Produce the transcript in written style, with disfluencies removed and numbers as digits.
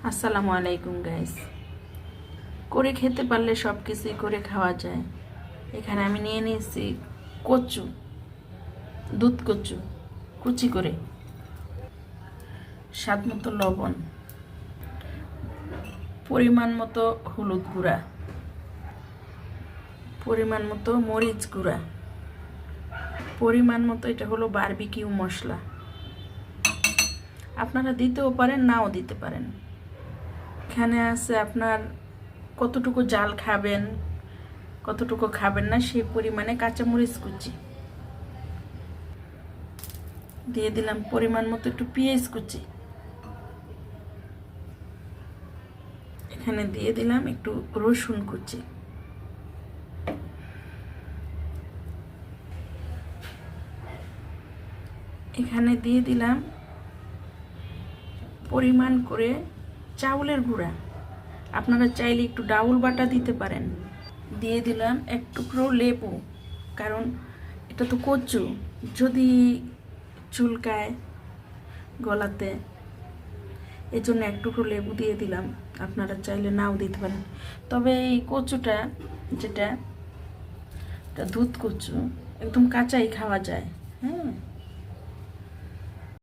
আসসালামু আলাইকুম গাইস। করে খেতে পারলে সব কিছুই করে খাওয়া যায়। এখানে আমি নিয়ে নিয়েছি কচু, দুধ কচু কুচি করে, স্বাদ মতো লবণ, পরিমাণ মতো হলুদ গুঁড়া, পরিমাণ মতো মরিচ গুঁড়া, পরিমাণ মতো এটা হলো বারবিকিউ মশলা। আপনারা দিতেও পারেন, নাও দিতে পারেন। এখানে আছে আপনার কতটুকু জাল খাবেন, কতটুকু খাবেন না সেই পরিমাণে কাঁচামরিচ কুচি দিয়ে দিলাম, পরিমাণ মতো একটু পেঁয়াজ কুচি এখানে দিয়ে দিলাম, একটু রসুন কুচি, এখানে দিয়ে দিলাম পরিমাণ করে চাউলের গুঁড়া। আপনারা চাইলে একটু ডাউল বাটা দিতে পারেন। দিয়ে দিলাম এক টুকরো লেবু, কারণ এটা তো কচু, যদি চুলকায় গলাতে, এই জন্য এক টুকরো লেবু দিয়ে দিলাম। আপনারা চাইলে নাও দিতে পারেন। তবে এই কচুটা যেটা দুধ কচু, একদম কাঁচাই খাওয়া যায়। হ্যাঁ,